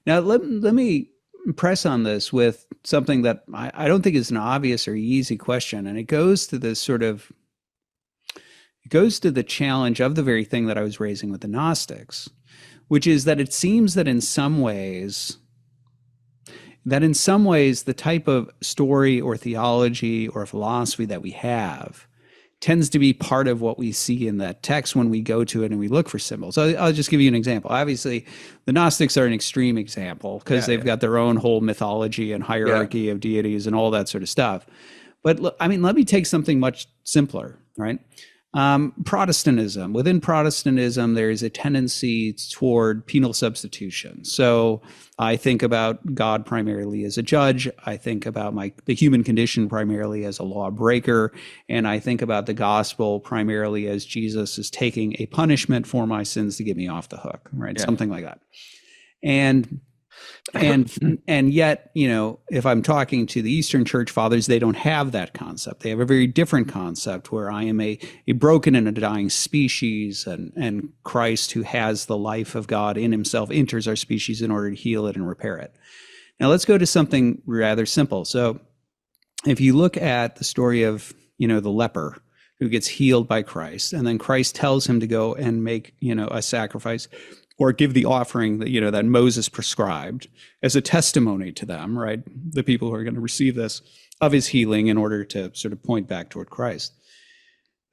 Now, let me press on this with something that I don't think is an obvious or easy question. And it goes to this sort of, it goes to the challenge of the very thing that I was raising with the Gnostics, which is that it seems that in some ways, the type of story or theology or philosophy that we have tends to be part of what we see in that text when we go to it and we look for symbols. I'll just give you an example. Obviously, the Gnostics are an extreme example because they've got their own whole mythology and hierarchy of deities and all that sort of stuff. But I mean, let me take something much simpler, right? Protestantism. Within Protestantism, there is a tendency toward penal substitution. So I think about God primarily as a judge. I think about the human condition primarily as a lawbreaker. And I think about the gospel primarily as Jesus is taking a punishment for my sins to get me off the hook, right? Something like that. And yet, you know, if I'm talking to the Eastern Church Fathers, they don't have that concept. They have a very different concept where I am a broken and a dying species, and Christ, who has the life of God in himself, enters our species in order to heal it and repair it. Now let's go to something rather simple. So if you look at the story of, you know, the leper who gets healed by Christ, and then Christ tells him to go and make, you know, a sacrifice or give the offering that, you know, that Moses prescribed as a testimony to them, right? The people who are going to receive this of his healing in order to sort of point back toward Christ.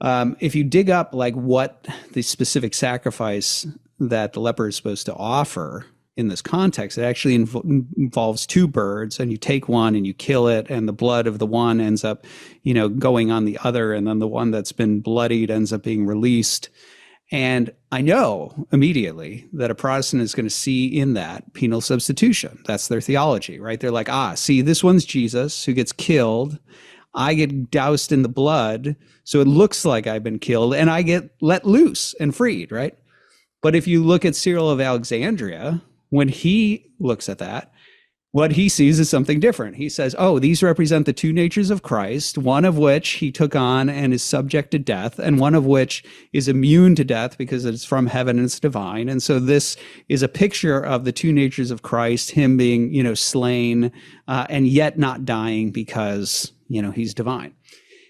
If you dig up like what the specific sacrifice that the leper is supposed to offer in this context, it actually involves two birds, and you take one and you kill it, and the blood of the one ends up, you know, going on the other, and then the one that's been bloodied ends up being released. And I know immediately that a Protestant is going to see in that penal substitution. That's their theology, right? They're like, see, this one's Jesus who gets killed. I get doused in the blood, so it looks like I've been killed, and I get let loose and freed, right? But if you look at Cyril of Alexandria, when he looks at that, what he sees is something different. He says, these represent the two natures of Christ, one of which he took on and is subject to death, and one of which is immune to death because it's from heaven and it's divine. And so this is a picture of the two natures of Christ, him being, you know, slain, and yet not dying because, you know, he's divine.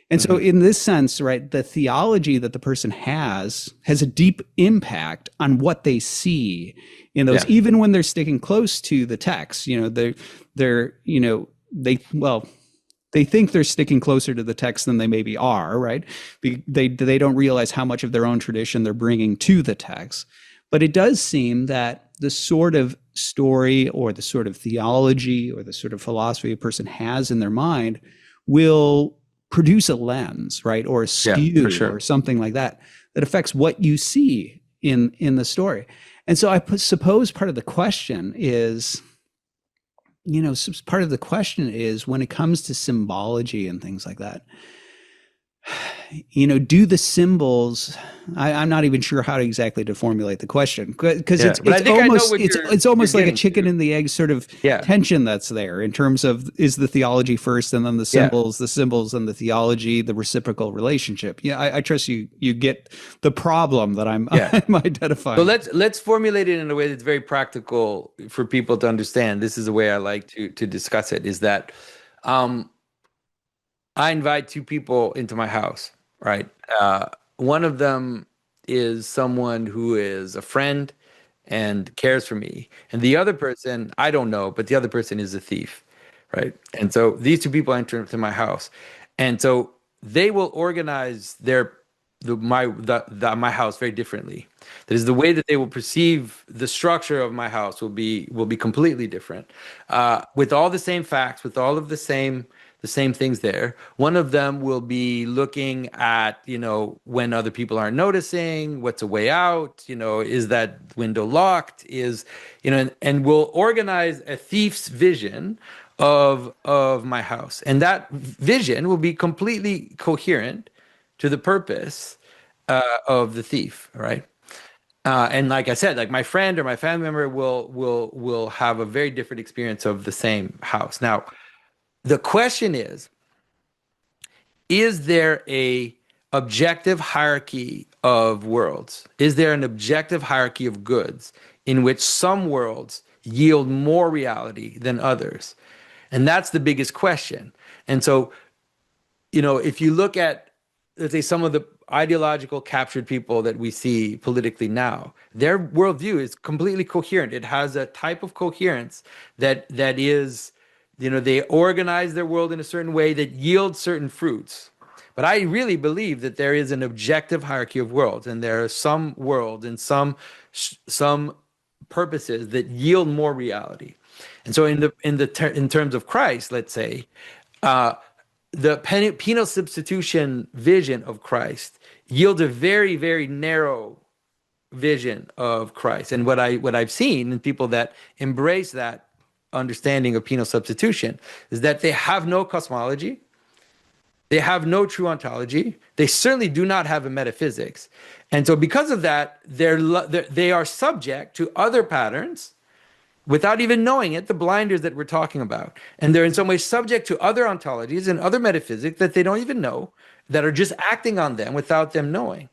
And so in this sense, right, the theology that the person has a deep impact on what they see in those, even when they're sticking close to the text. You know, they're, you know, they think they're sticking closer to the text than they maybe are, right? They don't realize how much of their own tradition they're bringing to the text. But it does seem that the sort of story or the sort of theology or the sort of philosophy a person has in their mind will produce a lens, right, or a skew or something like that affects what you see in the story. And so I suppose part of the question is, you know, part of the question is when it comes to symbology and things like that, you know, do the symbols, I'm not even sure how exactly to formulate the question, because it's almost like a chicken and the egg sort of tension that's there in terms of, is the theology first and then the symbols and the theology, the reciprocal relationship. Yeah, I trust you get the problem that I'm identifying. So let's formulate it in a way that's very practical for people to understand. This is the way I like to discuss it, is that I invite two people into my house, right? One of them is someone who is a friend and cares for me. And the other person, I don't know, but the other person is a thief, right? And so these two people enter into my house. And so they will organize my house very differently. That is, the way that they will perceive the structure of my house will be completely different. With all the same facts, with all of the same things there. One of them will be looking at, you know, when other people aren't noticing, what's a way out, you know, is that window locked, is, you know, and we'll organize a thief's vision of my house. And that vision will be completely coherent to the purpose of the thief, right? And like I said, like my friend or my family member will have a very different experience of the same house. Now, the question is there a objective hierarchy of worlds? Is there an objective hierarchy of goods in which some worlds yield more reality than others? And that's the biggest question. And so, if you look at, let's say, some of the ideological captured people that we see politically now, their worldview is completely coherent. It has a type of coherence that is, they organize their world in a certain way that yields certain fruits. But I really believe that there is an objective hierarchy of worlds, and there are some worlds and some purposes that yield more reality. And so, in terms of Christ, let's say, uh, the penal substitution vision of Christ yields a very, very narrow vision of Christ. And what I've seen in people that embrace that understanding of penal substitution is that they have no cosmology, they have no true ontology, they certainly do not have a metaphysics. And so because of that, they are subject to other patterns without even knowing it, the blinders that we're talking about. And they're in some ways subject to other ontologies and other metaphysics that they don't even know, that are just acting on them without them knowing.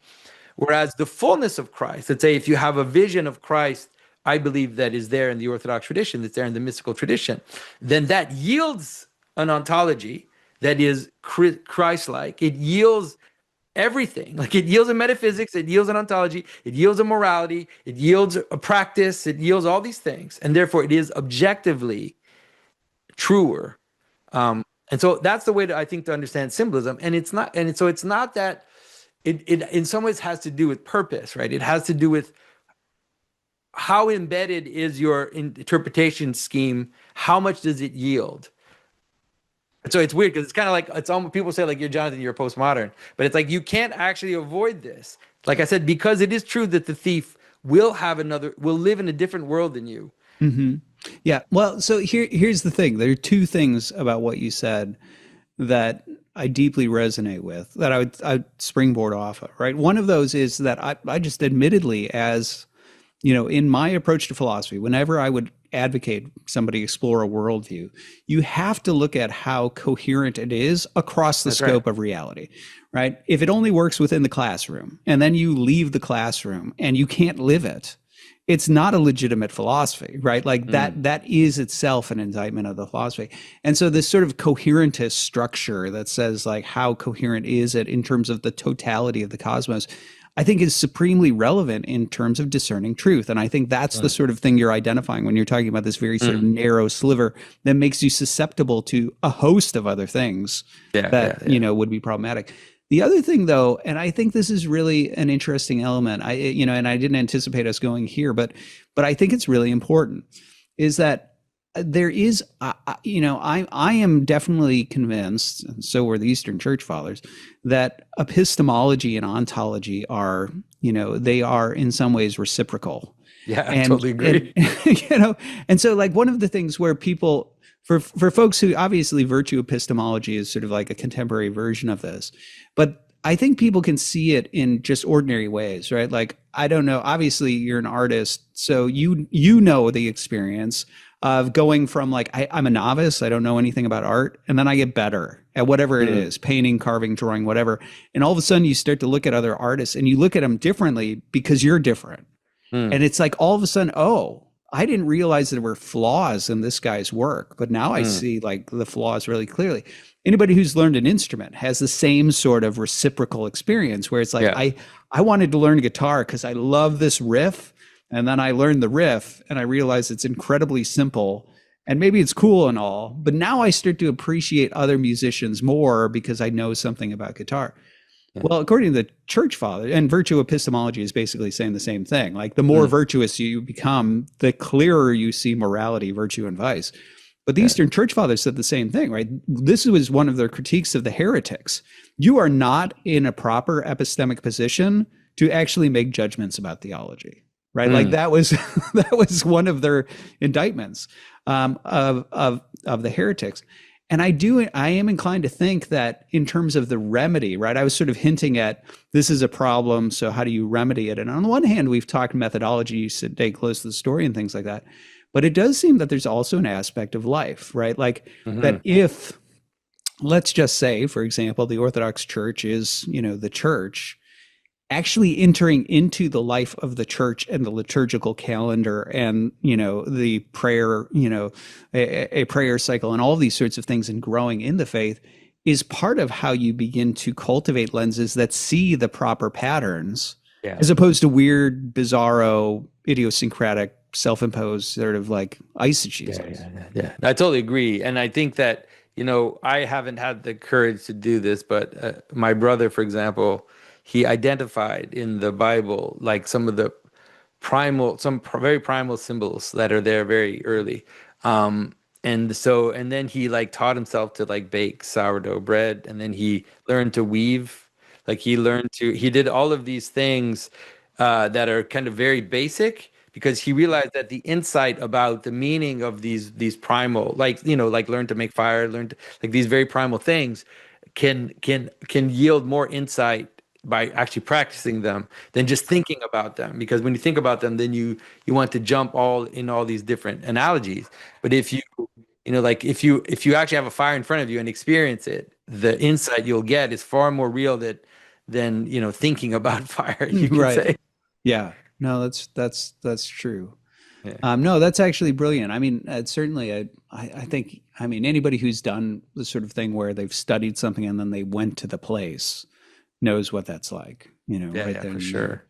Whereas the fullness of Christ, let's say if you have a vision of Christ, I believe that is there in the Orthodox tradition, that's there in the mystical tradition, then that yields an ontology that is Christ-like. It yields everything. Like, it yields a metaphysics, it yields an ontology, it yields a morality, it yields a practice, it yields all these things. And therefore it is objectively truer. And so that's the way I think to understand symbolism. And it's not that it in some ways has to do with purpose, right? It has to do with how embedded is your interpretation scheme, how much does it yield? So it's weird because it's kind of like, it's almost, people say like, you're Jonathan, you're postmodern, but it's like you can't actually avoid this. Like I said, because it is true that the thief will live in a different world than you. Mm-hmm. Yeah. Well, so here's the thing. There are two things about what you said that I deeply resonate with, that I'd springboard off of, right? One of those is that I just admittedly, as in my approach to philosophy, whenever I would advocate somebody explore a worldview, you have to look at how coherent it is across the scope of reality, right? If it only works within the classroom and then you leave the classroom and you can't live it, it's not a legitimate philosophy, right? Like that is itself an indictment of the philosophy. And so this sort of coherentist structure that says like, how coherent is it in terms of the totality of the cosmos, I think is supremely relevant in terms of discerning truth. And I think that's the sort of thing you're identifying when you're talking about this very sort of narrow sliver that makes you susceptible to a host of other things that would be problematic. The other thing, though, and I think this is really an interesting element, and I didn't anticipate us going here, but I think it's really important, is that there is, I am definitely convinced, and so were the Eastern Church Fathers, that epistemology and ontology are, they are in some ways reciprocal. Yeah, I totally agree. And so like one of the things where people, for folks who obviously virtue epistemology is sort of like a contemporary version of this, but I think people can see it in just ordinary ways, right? Like, I don't know, obviously you're an artist, so you know the experience of going from like, I'm a novice, I don't know anything about art, and then I get better at whatever it is, painting, carving, drawing, whatever. And all of a sudden you start to look at other artists and you look at them differently because you're different. And it's like all of a sudden, oh, I didn't realize there were flaws in this guy's work, but now I see like the flaws really clearly. Anybody who's learned an instrument has the same sort of reciprocal experience where it's like, I wanted to learn guitar because I love this riff. And then I learned the riff and I realized it's incredibly simple and maybe it's cool and all, but now I start to appreciate other musicians more because I know something about guitar. Yeah. Well, according to the church father, and virtue epistemology is basically saying the same thing. Like the more virtuous you become, the clearer you see morality, virtue, and vice. But the Eastern Church Fathers said the same thing, right? This was one of their critiques of the heretics. You are not in a proper epistemic position to actually make judgments about theology, right? Like that was one of their indictments of the heretics. And I am inclined to think that in terms of the remedy, right? I was sort of hinting at this is a problem, so how do you remedy it? And on the one hand, we've talked methodology, you stay close to the story and things like that. But it does seem that there's also an aspect of life, right? Like that if, let's just say, for example, the Orthodox Church is, the church, actually entering into the life of the church and the liturgical calendar and, the prayer, a prayer cycle and all these sorts of things and growing in the faith is part of how you begin to cultivate lenses that see the proper patterns Yeah. as opposed to weird, bizarro, idiosyncratic, self-imposed sort of like Yeah, yeah, eisegesis. yeah, yeah. I totally agree. And I think that, I haven't had the courage to do this, but my brother, for example, he identified in the Bible like some of the very primal symbols that are there very early. Um, and then he like taught himself to like bake sourdough bread, and then he learned to weave. He did all of these things that are kind of very basic because he realized that the insight about the meaning of these primal, like, like learn to make fire, like these very primal things can yield more insight by actually practicing them than just thinking about them. Because when you think about them, then you want to jump all these different analogies. But if like if you actually have a fire in front of you and experience it, the insight you'll get is far more real than thinking about fire, you could Right. say. Yeah. No, that's true. Yeah. No, that's actually brilliant. I mean, certainly, I think, I mean, anybody who's done the sort of thing where they've studied something and then they went to the place knows what that's like, Yeah, right yeah, there for and then. sure.